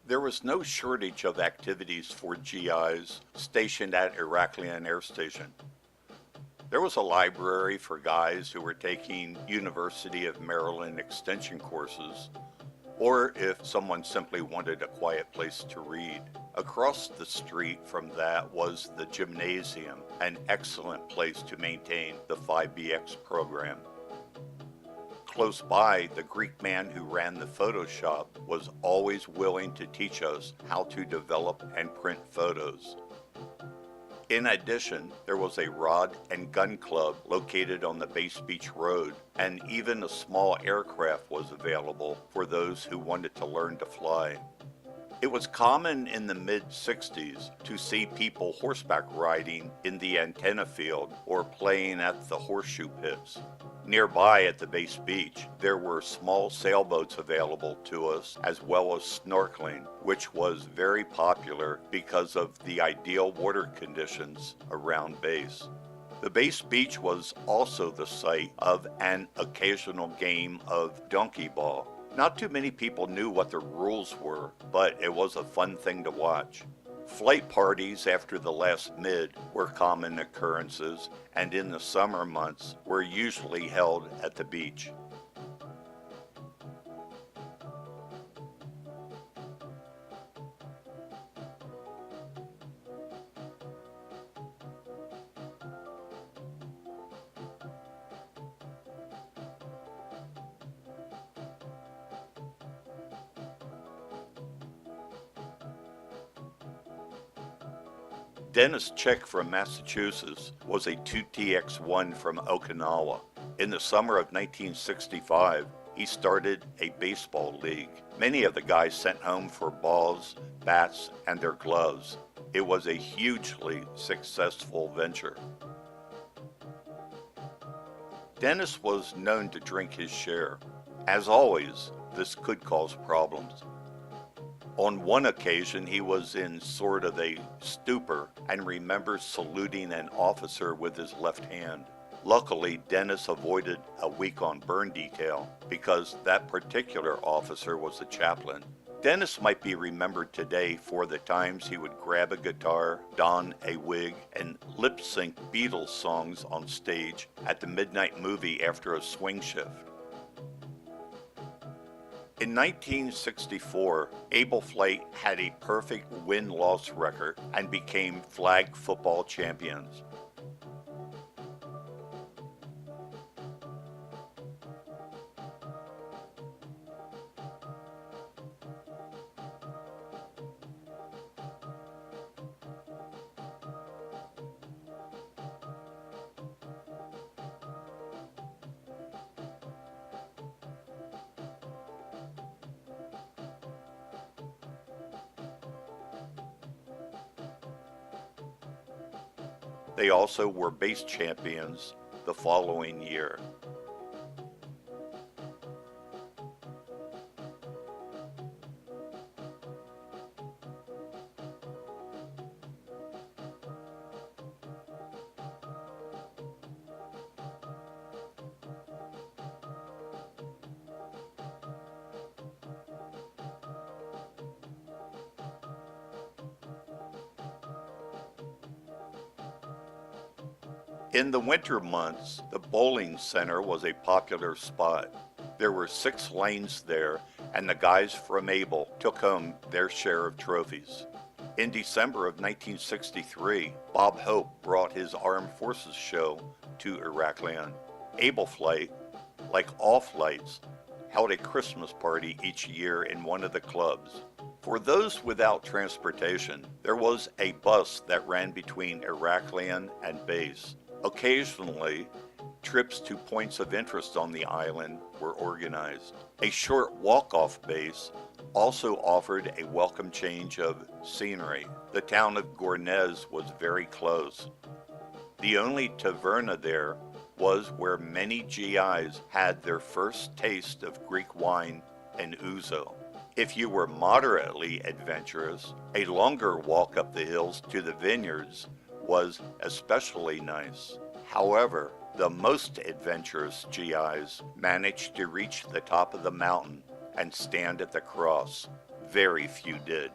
There was no shortage of activities for GIs stationed at Iraklion Air Station. There was a library for guys who were taking University of Maryland extension courses, or if someone simply wanted a quiet place to read. Across the street from that was the gymnasium, an excellent place to maintain the 5BX program. Close by, the Greek man who ran the photo shop was always willing to teach us how to develop and print photos. In addition, there was a rod and gun club located on the Base Beach Road, and even a small aircraft was available for those who wanted to learn to fly. It was common in the mid-60s to see people horseback riding in the antenna field or playing at the horseshoe pits. Nearby at the Base Beach, there were small sailboats available to us as well as snorkeling, which was very popular because of the ideal water conditions around base. The Base Beach was also the site of an occasional game of donkey ball. Not too many people knew what the rules were, but it was a fun thing to watch. Flight parties after the last mid were common occurrences, and in the summer months were usually held at the beach. Dennis Chick from Massachusetts was a 2TX1 from Okinawa. In the summer of 1965, he started a baseball league. Many of the guys sent home for balls, bats, and their gloves. It was a hugely successful venture. Dennis was known to drink his share. As always, this could cause problems. On one occasion, he was in sort of a stupor and remembers saluting an officer with his left hand. Luckily, Dennis avoided a week on burn detail because that particular officer was a chaplain. Dennis might be remembered today for the times he would grab a guitar, don a wig, and lip-sync Beatles songs on stage at the midnight movie after a swing shift. In 1964, Able Flight had a perfect win-loss record and became flag football champions. They also were base champions the following year. In the winter months, the bowling center was a popular spot. There were 6 lanes there, and the guys from Able took home their share of trophies. In December of 1963, Bob Hope brought his Armed Forces show to Iraklion. Able Flight, like all flights, held a Christmas party each year in one of the clubs. For those without transportation, there was a bus that ran between Iraklion and base. Occasionally, trips to points of interest on the island were organized. A short walk-off base also offered a welcome change of scenery. The town of Gornez was very close. The only taverna there was where many GIs had their first taste of Greek wine and ouzo. If you were moderately adventurous, a longer walk up the hills to the vineyards was especially nice. However, the most adventurous GIs managed to reach the top of the mountain and stand at the cross. very few did.